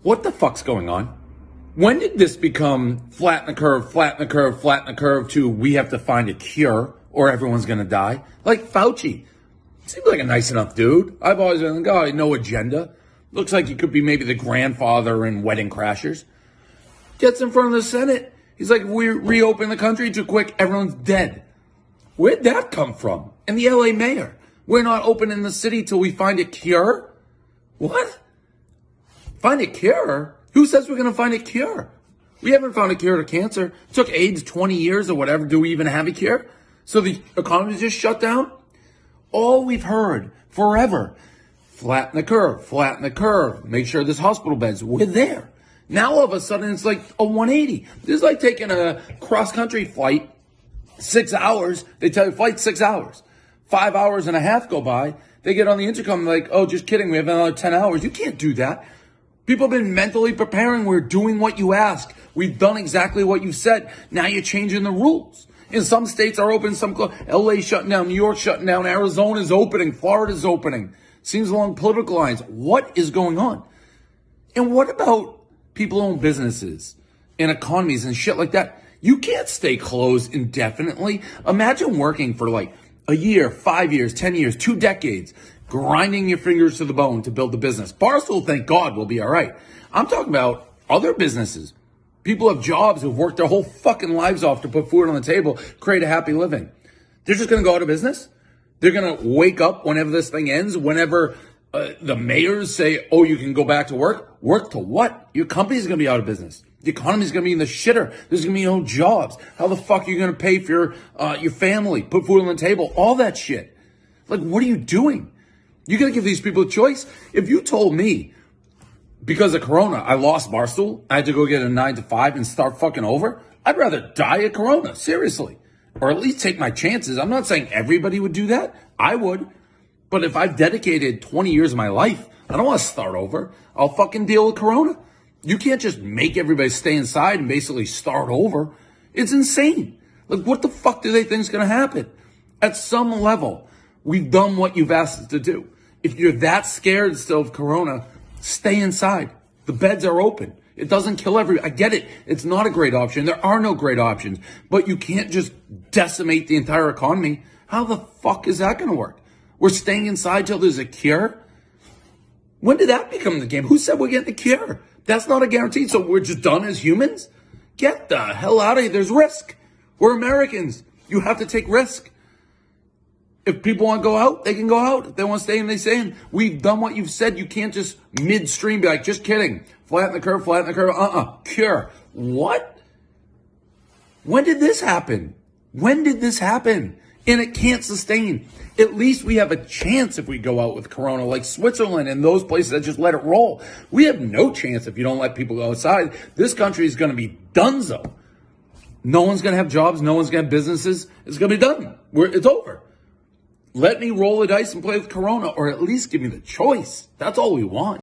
What the fuck's going on? When did this become flatten the curve, flatten the curve, flatten the curve to we have to find a cure or everyone's going to die? Like Fauci. Seems like a nice enough dude. I've always been like, oh, no agenda. Looks like he could be maybe the grandfather in Wedding Crashers. Gets in front of the Senate. He's like, we reopen the country too quick. Everyone's dead. Where'd that come from? And the LA mayor. We're not opening the city till we find a cure? What? Find a cure? Who says we're going to find a cure? We haven't found a cure to cancer. It took AIDS 20 years or whatever. Do we even have a cure? So the economy's just shut down? All we've heard forever, flatten the curve, make sure there's hospital beds. We're there. Now all of a sudden it's like a 180. This is like taking a cross-country flight, 6 hours. They tell you flight 6 hours. 5 hours and a half go by. They get on the intercom like, oh, just kidding. We have another 10 hours. You can't do that. People have been mentally preparing. We're doing what you ask. We've done exactly what you said. Now you're changing the rules. In some states are open, some closed. LA shutting down, New York shutting down, Arizona's opening, Florida's opening. Seems along political lines. What is going on? And what about people who own businesses and economies and shit like that? You can't stay closed indefinitely. Imagine working for like a year, 5 years, 10 years, 2 decades, grinding your fingers to the bone to build the business. Barstool, thank God, will be all right. I'm talking about other businesses. People have jobs who've worked their whole fucking lives off to put food on the table, create a happy living. They're just going to go out of business. They're going to wake up whenever this thing ends, whenever the mayors say, oh, you can go back to work. Work to what? Your company's going to be out of business. The economy's going to be in the shitter. There's going to be no jobs. How the fuck are you going to pay for your family, put food on the table, all that shit? Like, what are you doing? You got to give these people a choice. If you told me, because of Corona, I lost Barstool, I had to go get a 9 to 5 and start fucking over, I'd rather die of Corona, seriously. Or at least take my chances. I'm not saying everybody would do that. I would. But if I've dedicated 20 years of my life, I don't want to start over. I'll fucking deal with Corona. You can't just make everybody stay inside and basically start over. It's insane. Like, what the fuck do they think is going to happen? At some level, we've done what you've asked us to do. If you're that scared still of Corona, stay inside. The beds are open. It doesn't kill everybody. I get it. It's not a great option. There are no great options. But you can't just decimate the entire economy. How the fuck is that going to work? We're staying inside till there's a cure? When did that become the game? Who said we're getting the cure? That's not a guarantee. So we're just done as humans? Get the hell out of here. There's risk. We're Americans. You have to take risk. If people want to go out, they can go out. If they want to stay in, they stay in. We've done what you've said. You can't just midstream be like, just kidding. Flatten the curve, flatten the curve. Cure. What? When did this happen? When did this happen? And it can't sustain. At least we have a chance if we go out with Corona, like Switzerland and those places that just let it roll. We have no chance if you don't let people go outside. This country is going to be donezo. No one's going to have jobs. No one's going to have businesses. It's going to be done. It's over. Let me roll the dice and play with Corona, or at least give me the choice. That's all we want.